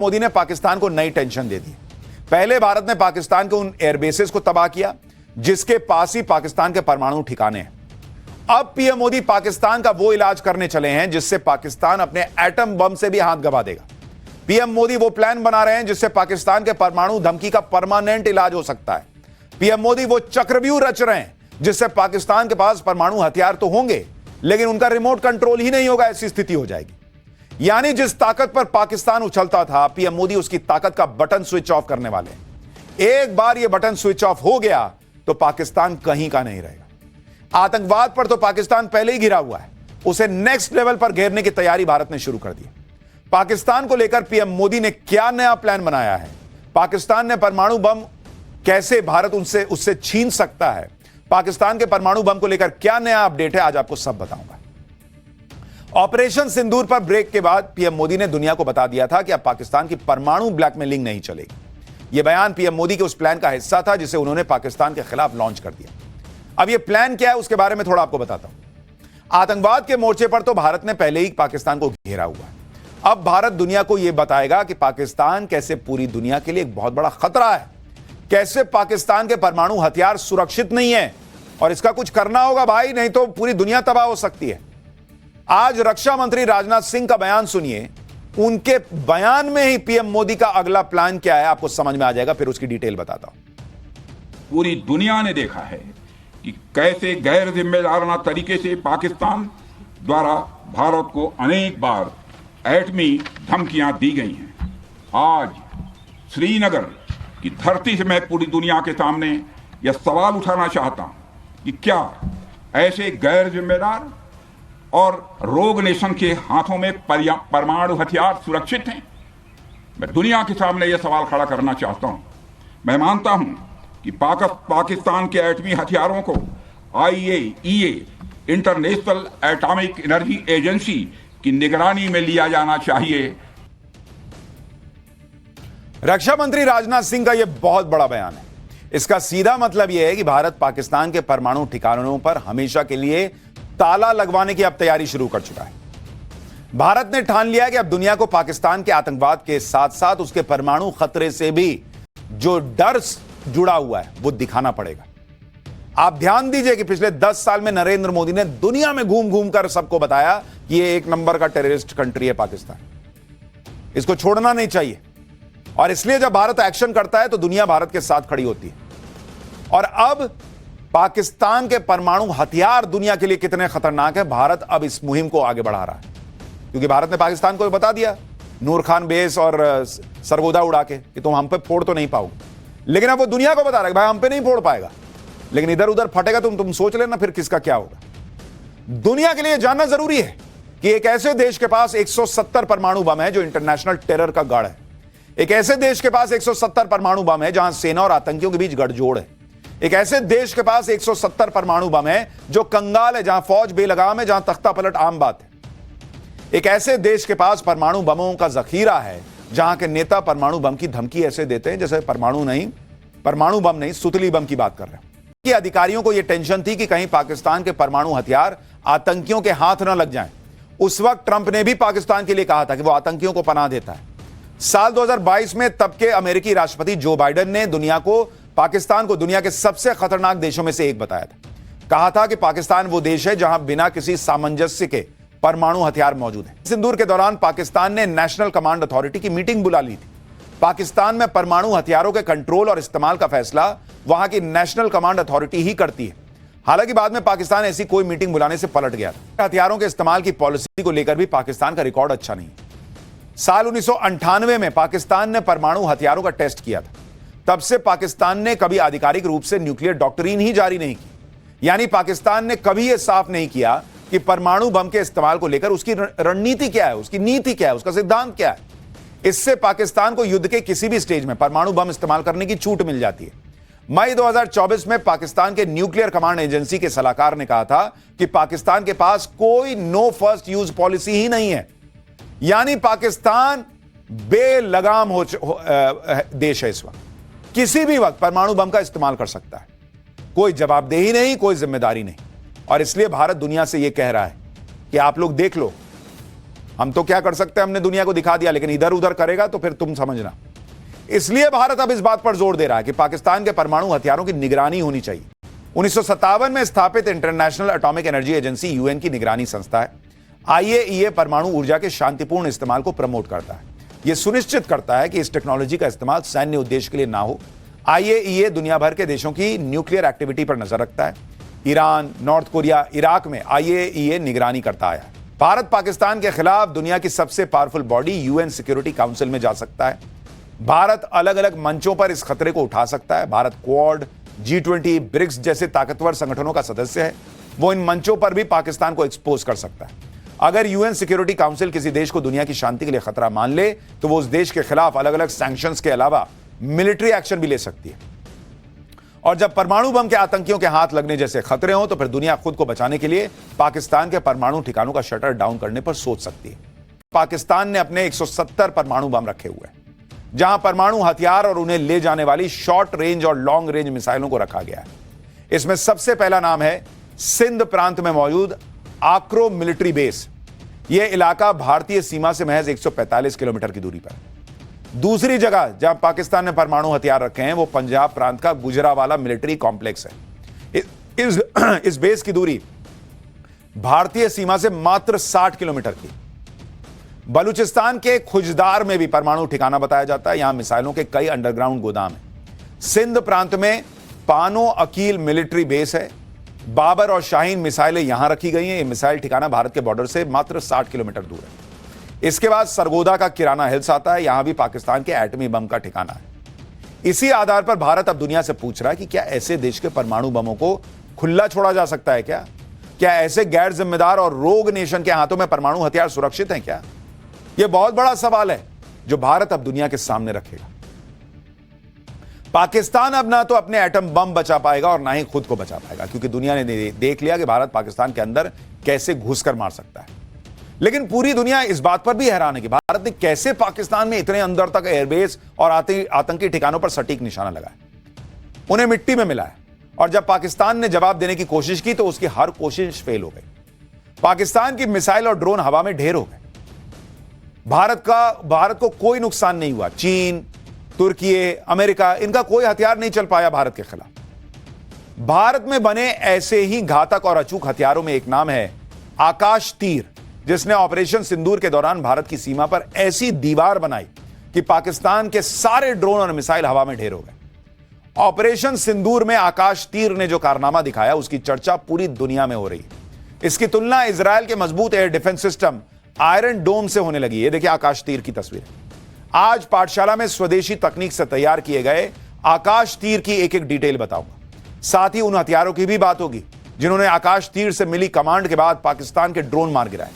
मोदी ने पाकिस्तान को नई टेंशन दे दी। पहले भारत ने पाकिस्तान के उन एयरबेसेस को तबाह किया जिसके पास ही पाकिस्तान के परमाणु ठिकाने हैं। अब पीएम मोदी पाकिस्तान का वो इलाज करने चले हैं जिससे पाकिस्तान अपने एटम बम से भी हाथ गवा देगा। पीएम मोदी वो प्लान बना रहे हैं जिससे पाकिस्तान के परमाणु धमकी का परमानेंट इलाज हो सकता है। पीएम मोदी वो चक्रव्यूह रच रहे हैं जिससे पाकिस्तान के पास परमाणु हथियार तो होंगे लेकिन उनका रिमोट कंट्रोल ही नहीं होगा, ऐसी स्थिति हो जाएगी। यानी जिस ताकत पर पाकिस्तान उछलता था, पीएम मोदी उसकी ताकत का बटन स्विच ऑफ करने वाले हैं। एक बार यह बटन स्विच ऑफ हो गया तो पाकिस्तान कहीं का नहीं रहेगा। आतंकवाद पर तो पाकिस्तान पहले ही घिरा हुआ है, उसे नेक्स्ट लेवल पर घेरने की तैयारी भारत ने शुरू कर दी। पाकिस्तान को लेकर पीएम मोदी ने क्या नया प्लान बनाया है, पाकिस्तान ने परमाणु बम कैसे भारत उससे छीन सकता है, पाकिस्तान के परमाणु बम को लेकर क्या नया अपडेट है, आज आपको सब बताऊंगा। ऑपरेशन सिंदूर पर ब्रेक के बाद पीएम मोदी ने दुनिया को बता दिया था कि अब पाकिस्तान की परमाणु ब्लैकमेलिंग नहीं चलेगी। यह बयान पीएम मोदी के उस प्लान का हिस्सा था जिसे उन्होंने पाकिस्तान के खिलाफ लॉन्च कर दिया। अब यह प्लान क्या है उसके बारे में थोड़ा आपको बताता हूं। आतंकवाद के मोर्चे पर तो भारत ने पहले ही पाकिस्तान को घेरा हुआ है। अब भारत दुनिया को यह बताएगा कि पाकिस्तान कैसे पूरी दुनिया के लिए एक बहुत बड़ा खतरा है, कैसे पाकिस्तान के परमाणु हथियार सुरक्षित नहीं है और इसका कुछ करना होगा भाई, नहीं तो पूरी दुनिया तबाह हो सकती है। आज रक्षा मंत्री राजनाथ सिंह का बयान सुनिए, उनके बयान में ही पीएम मोदी का अगला प्लान क्या है आपको समझ में आ जाएगा, फिर उसकी डिटेल बताता हूं। पूरी दुनिया ने देखा है कि कैसे गैर जिम्मेदाराना तरीके से पाकिस्तान द्वारा भारत को अनेक बार एटमी धमकियां दी गई हैं। आज श्रीनगर की धरती से मैं पूरी दुनिया के सामने यह सवाल उठाना चाहता हूं कि क्या ऐसे गैर जिम्मेदार और रोग नेशन के हाथों में परमाणु हथियार सुरक्षित हैं? मैं दुनिया के सामने यह सवाल खड़ा करना चाहता हूं। मैं मानता हूं कि पाकिस्तान के एटमी हथियारों को IAEA international atomic energy agency की निगरानी में लिया जाना चाहिए। रक्षा मंत्री राजनाथ सिंह का यह बहुत बड़ा बयान है। इसका सीधा मतलब यह है कि भारत पाकिस्तान के परमाणु ठिकानों पर हमेशा के लिए ताला लगवाने की अब तैयारी शुरू कर चुका है। भारत ने ठान लिया कि अब दुनिया को पाकिस्तान के आतंकवाद के साथ साथ उसके परमाणु खतरे से भी जो डर जुड़ा हुआ है वो दिखाना पड़ेगा। आप ध्यान दीजिए कि पिछले 10 साल में नरेंद्र मोदी ने दुनिया में घूम घूम कर सबको बताया कि ये एक नंबर का टेररिस्ट कंट्री है पाकिस्तान, इसको छोड़ना नहीं चाहिए। और इसलिए जब भारत एक्शन करता है तो दुनिया भारत के साथ खड़ी होती है। और अब पाकिस्तान के परमाणु हथियार दुनिया के लिए कितने खतरनाक हैं, भारत अब इस मुहिम को आगे बढ़ा रहा है। क्योंकि भारत ने पाकिस्तान को बता दिया नूर खान बेस और सरगोदा उड़ा के कि तुम हम पे फोड़ तो नहीं पाओगे, लेकिन अब वो दुनिया को बता रहा है भाई हम पे नहीं फोड़ पाएगा, लेकिन इधर उधर फटेगा तुम सोच लेना फिर किसका क्या होगा। दुनिया के लिए जानना जरूरी है कि एक ऐसे देश के पास 170 परमाणु बम है जो इंटरनेशनल टेरर का गढ़ है। एक ऐसे देश के पास 170 परमाणु बम है जहां सेना और आतंकियों के बीच गठजोड़ है। एक ऐसे देश के पास 170 परमाणु बम है जो कंगाल है, जहां फौज बेलगाम है, जहां तख्ता पलट आम बात है। एक ऐसे देश के पास परमाणु बमों का जखीरा है जहां के नेता परमाणु बम की धमकी ऐसे देते हैं जैसे परमाणु बम नहीं सुतली बम की बात कर रहे हैं। कि अधिकारियों को यह टेंशन थी कि कहीं पाकिस्तान के परमाणु हथियार आतंकियों के हाथ न लग जाएं। उस वक्त ट्रंप ने भी पाकिस्तान के लिए कहा था कि वो आतंकियों को पनाह देता है। साल 2022 में तब के अमेरिकी राष्ट्रपति जो बाइडेन ने पाकिस्तान को दुनिया के सबसे खतरनाक देशों में से एक बताया था। कहा था कि पाकिस्तान वो देश है जहां बिना किसी सामंजस्य के परमाणु हथियार मौजूद हैं। सिंदूर के दौरान पाकिस्तान ने नेशनल कमांड अथॉरिटी की मीटिंग बुला ली थी। पाकिस्तान में परमाणु हथियारों के कंट्रोल और इस्तेमाल का फैसला वहां की नेशनल कमांड अथॉरिटी ही करती है। हालांकि बाद में पाकिस्तान ऐसी कोई मीटिंग बुलाने से पलट गया था। हथियारों के इस्तेमाल की पॉलिसी को लेकर भी पाकिस्तान का रिकॉर्ड अच्छा नहीं है। साल 1998 में पाकिस्तान ने परमाणु हथियारों का टेस्ट किया था। तब से पाकिस्तान ने कभी आधिकारिक रूप से न्यूक्लियर डॉक्ट्रिन ही जारी नहीं की। यानी पाकिस्तान ने कभी यह साफ नहीं किया कि परमाणु बम के इस्तेमाल को लेकर उसकी रणनीति क्या है, उसकी नीति क्या है, उसका सिद्धांत क्या है। इससे पाकिस्तान को युद्ध के किसी भी स्टेज में परमाणु बम इस्तेमाल करने की छूट मिल जाती है। मई 2024 में पाकिस्तान के न्यूक्लियर कमांड एजेंसी के सलाहकार ने कहा था कि पाकिस्तान के पास कोई नो फर्स्ट यूज पॉलिसी ही नहीं है। यानी पाकिस्तान बेलगाम देश है। इस वक्त किसी भी वक्त परमाणु बम का इस्तेमाल कर सकता है। कोई जवाबदेही नहीं, कोई जिम्मेदारी नहीं। और इसलिए भारत दुनिया से यह कह रहा है कि आप लोग देख लो, हम तो क्या कर सकते हैं, हमने दुनिया को दिखा दिया, लेकिन इधर उधर करेगा तो फिर तुम समझना। इसलिए भारत अब इस बात पर जोर दे रहा है कि पाकिस्तान के परमाणु हथियारों की निगरानी होनी चाहिए। 1957 में स्थापित international atomic energy agency UN की निगरानी संस्था है। आईएईए परमाणु ऊर्जा के शांतिपूर्ण इस्तेमाल को प्रमोट करता है। यह सुनिश्चित करता है कि इस टेक्नोलॉजी का इस्तेमाल सैन्य उद्देश्य के लिए ना हो। आईएईए दुनिया भर के देशों की न्यूक्लियर एक्टिविटी पर नजर रखता है। ईरान, नॉर्थ कोरिया, इराक में आईएईए निगरानी करता आया है। भारत पाकिस्तान के खिलाफ दुनिया की सबसे powerful body UN security council में जा सकता है। भारत अलग अलग मंचों पर इस खतरे को उठा सकता है। भारत क्वाड, G20, ब्रिक्स जैसे ताकतवर संगठनों का सदस्य है। वो इन मंचों पर भी पाकिस्तान को एक्सपोज कर सकता है। अगर यूएन सिक्योरिटी काउंसिल किसी देश को दुनिया की शांति के लिए खतरा मान ले तो वो उस देश के खिलाफ अलग अलग सैंक्शंस के अलावा मिलिट्री एक्शन भी ले सकती है। और जब परमाणु बम के आतंकियों के हाथ लगने जैसे खतरे हों तो फिर दुनिया खुद को बचाने के लिए पाकिस्तान के परमाणु ठिकानों का शटर डाउन करने पर सोच सकती है। पाकिस्तान ने अपने 170 परमाणु बम रखे हुए हैं, जहां परमाणु हथियार और उन्हें ले जाने वाली शॉर्ट रेंज और लॉन्ग रेंज मिसाइलों को रखा गया है। इसमें सबसे पहला नाम है सिंध प्रांत में मौजूद आक्रो मिलिट्री बेस। यह इलाका भारतीय सीमा से महज 145 किलोमीटर की दूरी पर है। दूसरी जगह जहां पाकिस्तान ने परमाणु हथियार रखे हैं वो पंजाब प्रांत का गुजरावाला मिलिट्री कॉम्प्लेक्स है। इस बेस की दूरी भारतीय सीमा से मात्र 60 किलोमीटर की। बलूचिस्तान के खुजदार में भी परमाणु ठिकाना बताया जाता है। यहां मिसाइलों के कई अंडरग्राउंड गोदाम हैं। सिंध प्रांत में पानो अकील मिलिट्री बेस है। बाबर और शाहीन मिसाइलें यहां रखी गई हैं। यह मिसाइल ठिकाना भारत के बॉर्डर से मात्र 60 किलोमीटर दूर है। इसके बाद सरगोदा का किराना हिल्स आता है। यहां भी पाकिस्तान के एटमी बम का ठिकाना है। इसी आधार पर भारत अब दुनिया से पूछ रहा है कि क्या ऐसे देश के परमाणु बमों को खुला छोड़ा जा सकता है क्या ऐसे गैर जिम्मेदार और रोग नेशन के हाथों में परमाणु हथियार सुरक्षित हैं क्या? यह बहुत बड़ा सवाल है जो भारत अब दुनिया के सामने रखेगा। पाकिस्तान अब ना तो अपने एटम बम बचा पाएगा और ना ही खुद को बचा पाएगा, क्योंकि दुनिया ने देख लिया कि भारत पाकिस्तान के अंदर कैसे घुसकर मार सकता है। लेकिन पूरी दुनिया इस बात पर भी हैरान है कि भारत ने कैसे पाकिस्तान में इतने अंदर तक एयरबेस और आतंकी ठिकानों पर सटीक निशाना लगाया, उन्हें मिट्टी में मिला है। और जब पाकिस्तान ने जवाब देने की कोशिश की तो उसकी हर कोशिश फेल हो गई। पाकिस्तान की मिसाइल और ड्रोन हवा में ढेर हो गए। भारत को कोई नुकसान नहीं हुआ। चीन, तुर्की, अमेरिका, इनका कोई हथियार नहीं चल पाया भारत के खिलाफ। भारत में बने ऐसे ही घातक और अचूक हथियारों में एक नाम है आकाश तीर, जिसने ऑपरेशन सिंदूर के दौरान भारत की सीमा पर ऐसी दीवार बनाई कि पाकिस्तान के सारे ड्रोन और मिसाइल हवा में ढेर हो गए। ऑपरेशन सिंदूर में आकाश तीर ने जो कारनामा दिखाया उसकी चर्चा पूरी दुनिया में हो रही है। इसकी तुलना इजरायल के मजबूत एयर डिफेंस सिस्टम आयरन डोम से होने लगी। ये देखिए आकाश तीर की तस्वीर। आज पाठशाला में स्वदेशी तकनीक से तैयार किए गए आकाश तीर की एक एक डिटेल बताऊंगा। साथ ही उन हथियारों की भी बात होगी जिन्होंने आकाश तीर से मिली कमांड के बाद पाकिस्तान के ड्रोन मार गिराए।